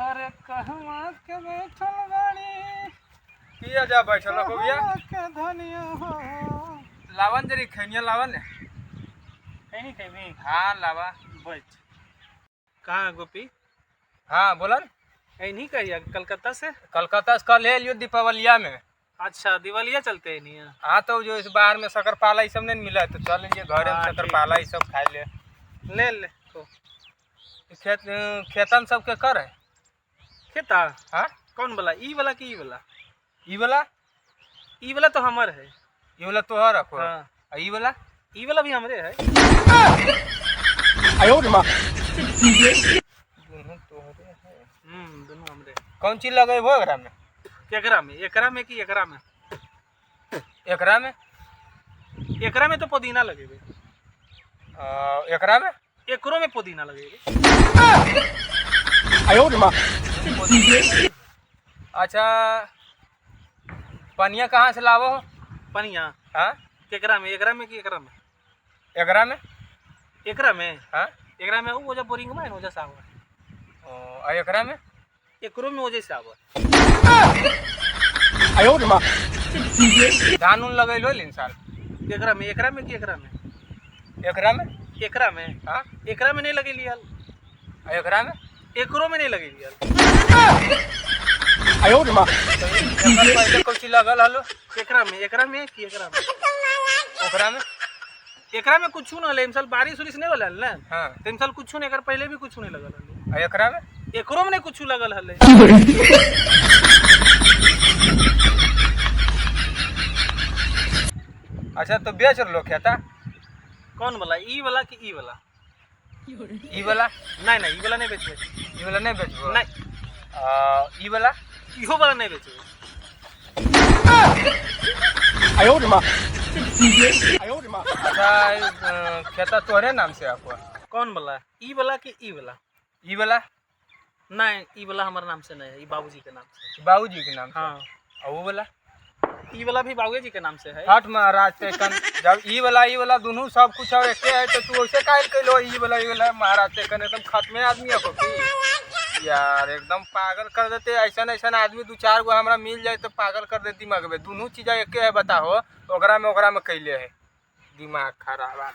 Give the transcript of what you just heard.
अरे कहवा के बैठल गाड़ी किया जा बैठल हो गया के धनिया हो लावन जरी खैनिया लावन ने कहीं कहीं हाँ लावा बैठ कहाँ गोपी हाँ बोलन नहीं कहिए कलकत्ता से कलकत्ता से कल ले लियो दीपावलिया में। अच्छा दिवालिया चलते हैं नहीं हाँ तो जो इस बाहर में शकरपाला ये सब नहीं मिला है तो चल लीजिए घर में शकरपाला ये सब खा ले ले तो खेतन सब के कर है खेता हाँ कौन वाला ई वाला की ई वाला ई वाला तो हमार है ये वाला तो रखो हाँ ई वाला भी हमरे है दोनों हमरे कौन चीज लगे वो एकरा में एकरा में कि एकरा में एकरा में तो पुदीना लगेगा एकरा में एकरो में पुदीना लगेगा अच्छा पनिया कहाँ से लावो हो पनिया हाँ एकरा में कि एकरा में एकरा में हाँ एकरा में वो जब बोरिंग में हो जा साहब एकरा में एकरो में हो जैसे आवा धान उन लगैलो इंसान एकरा में कि एकरा में हाँ एकरा में नहीं लगे लिया एकरा में एकरो में नहीं लगे लिया पहले कुछ लगल हलो एकरा में एकरा में कुछ ना ले साल बारिश उरिश नहीं वाला ना हाँ तीन साल कुछ नहीं कर पहले भी कुछ नहीं लगल हले एकरा में एकरो में नहीं कुछ लगल हले अच्छा तो बेच लो खेता कौन वाला ई वाला कि ई वाला ई वाला नहीं ई वाला नहीं बेचबे ई वाला नहीं बेचबो नहीं ई वाला इहो वाला नहीं बेचबे अच्छा खेता तोहरे नाम से आपको कौन वाला ई वाला कि ई वाला नहीं ई वाला हमारे नाम से नहीं है, ई बाबूजी के नाम से बाबूजी के नाम से हाँ और वो वाला ई वाला भी बाबूजी के नाम से है। हट महाराज ते कन जब ई वाला दोनों सब कुछ एके है तो तू ऐसे काहे कइलो ई वाला महाराज ते कन एकदम खत्मे आदमी है की यार एकदम पागल कर देते ऐसा आदमी दो चार गो हमरा मिल जाए तो पागल कर दे दिमाग में दोनों चीज एके है बताओ ओकरा में कैले है दिमाग खराब।